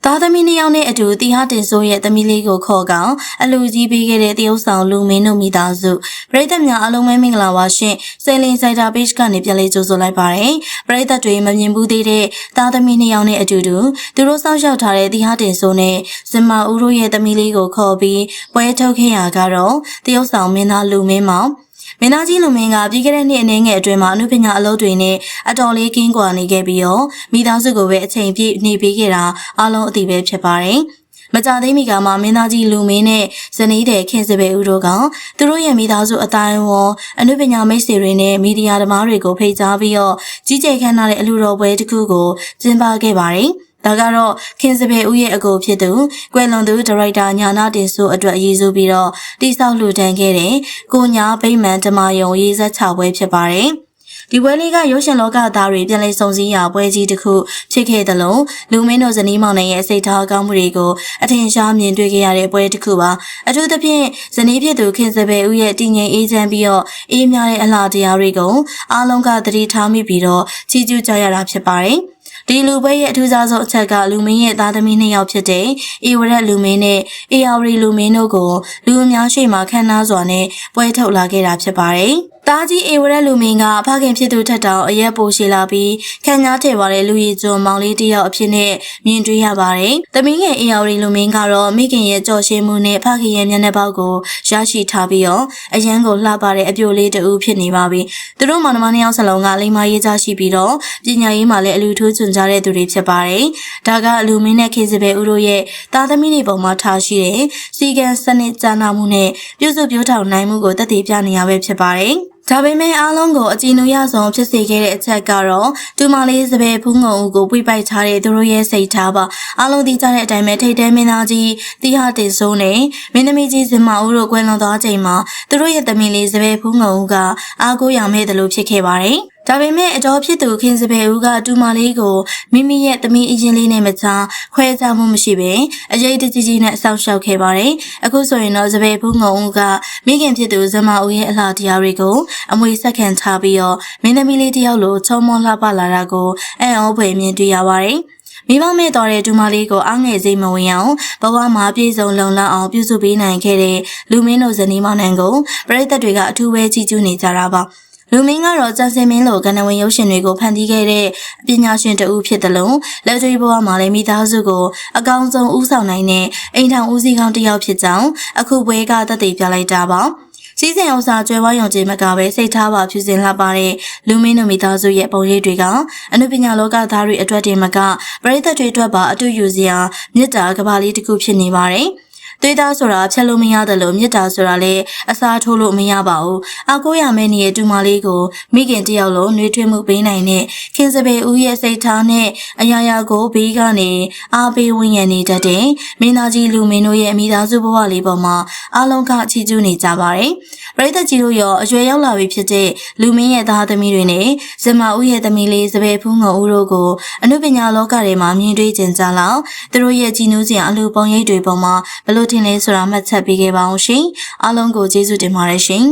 သားသမီးနှစ်ယောက်နဲ့အတူတီဟာတင်ဆိုးရဲ့သမီးလေးကိုခေါ်ကောင်အလူကြီးပေးခဲ့တဲ့တရုတ်ဆောင်လူမင်းတို့မိသားစုပရိသတ်များအားလုံးပဲမင်္ဂလာပါရှင်ဆယ်လင်းစိုက်တာ page ကနေပြန်လေးကြိုဆိုလိုက်ပါတယ်ပရိသတ်တွေမမြင်ဘူးသေးတဲ့သားသမီးနှစ်ယောက်နဲ့အတူတူသူတို့စောင့်ရှောက်ထားတဲ့တီဟာတင်ဆိုးနဲ့ဇမဦးတို့ရဲ့သမီးလေးကိုခေါ်ပြီးပွဲထုတ်ခဲ့ရကတော့တရုတ်ဆောင်မင်းသားလူမင်းမောင်မင်းသားကြီးလူမင်းကပြီးခဲ့တဲ့နှစ်အနေငယ်အတွင်းမှာအနုပညာအလုပ်တွေနဲ့အတော်လေးကင်းကွာနေခဲ့ပြီးတော့မိသားစုကိုပဲအချိန်ပြည့်နေပေးခဲ့တာအားလုံးအသိပဲဖြစ်ပါတယ်။မကြသေးမီကမှမင်းသားကြီးလူမင်းနဲ့ဇနီးတဲ့ခင်စပယ်ဦးတို့ကသူတို့ရဲ့မိသားစုအတိုင်းဝန်းအနုပညာမိတ်ဆွေတွေနဲ့မီဒီယာသမားတွေကိုဖိတ်ကြားပြီးတော့ကြီးကျယ်ခမ်းနားတဲ့အလှူတော်ပွဲတစ်ခုကိုကျင်းပခဲ့ပါတယ်။ဒါကတော့ခင်စပယ်ဦးရဲ့အကိုဖြစ်သူကွယ်လွန်သူဒါရိုက်တာညာနာတင်ဆိုအတွက်အရေးဆိုပြီးတော့တိစောက်လှူဒန်းခဲ့တဲ့ကိုညာဗိမ္မာန်ဓမ္မယုံရေးဆက်ချပွဲဖြစ်ပါတယ်။ဒီပွဲလေးကရုပ်ရှင်လောကသားတွေပြန်လည်စုံစည်းရာပွဲကြီးတစ်ခုဖြစ်ခဲ့တယ်လို့လူမင်းတို့ဇနီးမောင်နှံရဲ့စိတ်ထားကောင်းမှုတွေကိုအထင်ရှားမြင်တွေ့ခဲ့ရတဲ့ပွဲတစ်ခုပါအထူးသဖြင့်ဇနီးဖြစ်သူခင်စပယ်ဦးရဲ့တည်ငြိမ်အေးချမ်းပြီးတော့အေးမြတဲ့အလှတရားတွေကိုအားလုံးကသတိထားမိပြီးတော့ချီးကျူးကြရတာဖြစ်ပါတယ်ဒီလူပွဲရဲ့အထူးခြားဆုံးအချက်ကလူမင်းရဲ့သားသမီးနှစ်ယောက်ဖြစ်တဲ့အေဝရက်လူမင်းနဲ့အေယာဝရီလူမင်းတို့ကိုလူအများရှိမှခမ်းနားစွာနဲ့ပွဲထုတ်လာခဲ့တာဖြစ်ပါတယ်။တားကြီးအေဝရက်လူမင်းကဖခင်ဖြစ်သူထက်တောင်အရက်ပိုရှိလာပြီးခံညားထည့်ပါတဲ့လူရည်ကျွန်းမောင်လေးတစ်ယောက်အဖြစ်နဲ့မြင်တွေ့ရပါတယ်။သမီးငယ်အေယာဝရီလူမင်းကတော့မိခင်ရဲ့ကြော်ရှိမှုနဲ့ဖခင်ရဲ့မျက်နှာပေါက်ကိုရရှိထားပြီးတော့အရန်ကိုလှပတဲ့အပြိုလေးတူဖြစ်နေပါပြီ။သူတို့မောင်နှမနှစ်ယောက်စလုံးကလိမ္မာရေးကြရှိပြီးတော့ပညာရေးမှာလည်းအလူထိုးချွန်ကြတဲ့သူတွေဖြစ်ပါတယ်။ဒါကလူမင်းနဲ့ခင်စပယ်ဦးတို့ရဲ့သားသမီးတွေပုံမှာထားရှိတဲ့စီကံစနစ်ကြာနာမှုနဲ့ပြုစုပြောထောင်နိုင်မှုကိုသက်သေပြနေရပဲဖြစ်ပါတယ်။ဒါပေမဲ့အားလုံးကိုအကြည်နူရဆုံးဖြစ်စေခဲ့တဲ့အချက်ကတော့တူမလေးစပယ်ဖူးငုံဦးကိုပွေပိုက်ထားတဲ့သူတို့ရဲ့စိတ်ထားပါအားလုံးသိကြတဲ့အတိုင်းပဲထိတ်တဲမင်းသားကြီးတီဟာတင်ဆိုးနဲ့မင်းသမီးကြီးဇမဦးတို့ကွယ်လွန်သွားချိန်မှာသူတို့ရဲ့သမီးလေးစပယ်ဖူးငုံဦးကအားကိုးရမဲ့တယ်လို့ဖြစ်ခဲ့ပါတယ်ဒါပေမဲ့အတော်ဖြစ်သူခင်စပယ်ဦးကတူမလေးကိုမိမိရဲ့သမီးအရင်လေးနဲ့မချခွဲခြားမှုမရှိပဲအရေးတကြီးကြီးနဲ့စောင့်ရှောက်ခဲ့ပါတယ်။အခုဆိုရင်တော့စပယ်ဖူးငုံဦးကမိခင်ဖြစ်သူဇမဦးရဲ့အလှတရားတွေကိုအမွေဆက်ခံထားပြီးတော့မင်းသမီးလေးတယောက်လိုချုံမောလှပလာတာကိုအံ့ဩဖွယ်မြင်တွေ့ရပါတယ်။မိဘမဲ့တော်တဲ့ဒူမလေးကိုအားငယ်စိတ်မဝင်အောင်ဘဝမှာပြည့်စုံလုံလောက်အောင်ပြုစုပေးနိုင်ခဲ့တဲ့လူမင်းတို့ဇနီးမောင်နှံကိုပရိသတ်တွေကအထူးပဲကြည်ကျူးနေကြတာပါလူမင်းကတော့ကျန်စင်မင်းလိုကဏ္ဍဝင်ရုပ်ရှင်တွေကိုဖန်တီးခဲ့တဲ့ပညာရှင်တဦးဖြစ်တယ်လို့လက်တွေ့ဘဝမှာလည်းမိသားစုကိုအကောင်းဆုံးဦးဆောင်နိုင်တဲ့အိမ်ထောင်ဦးစီးကောင်းတစ်ယောက်ဖြစ်ကြောင်းအခုပွဲကသက်သေပြလိုက်တာပါစီးစင်ဥစားကျွဲဝါယုံကြည်မကပဲစိတ်ထားပါဖြူစင်လှပတဲ့လူမင်းတို့မိသားစုရဲ့ပုံရိပ်တွေကအနုပညာလောကသားတွေအတွက်တည်းမကပရိသတ်တွေအတွက်ပါအတူယူစရာမြစ်တာကဘာလေးတစ်ခုဖြစ်နေပါတယ်သွေးသားဆိုတာဖြတ်လို့မရတယ်လို့မြစ်တာဆိုတာလည်းအစားထိုးလို့မရပါဘူး။အကိုရမဲနေရဲ့တူမလေးကိုမိခင်တယောက်လုံးနှွေးထွေးမှုပေးနိုင်တဲ့ခင်စပယ်ဦးရဲ့စိတ်ထားနဲ့အရာရာကိုဘေးကနေအားပေးဝန်းရံနေတတ်တဲ့မင်းသားကြီးလူမင်းတို့ရဲ့မိသားစုဘဝလေးပေါ်မှာအားလုံးကချီးကျူးနေကြပါတယ်။ပရိသတ်ကြီးတို့ရောအရွယ်ရောက်လာပြီဖြစ်တဲ့လူမင်းရဲ့သားသမီးတွေနဲ့ဇမဦးရဲ့သမီးလေးစပယ်ဖူးငုံဦးတို့ကိုအနုပညာလောကထဲမှာမြင်တွေ့ကြကြလောက်သူတို့ရဲ့ကြည်နူးစရာအလှပုံရိပ်တွေပေါ်မှာဘလို့ထင်လဲဆိုတာမှတ်ချက်ပေးခဲ့ပါအောင်ရှင်အားလုံးကိုကျေးဇူးတင်ပါတယ်ရှင်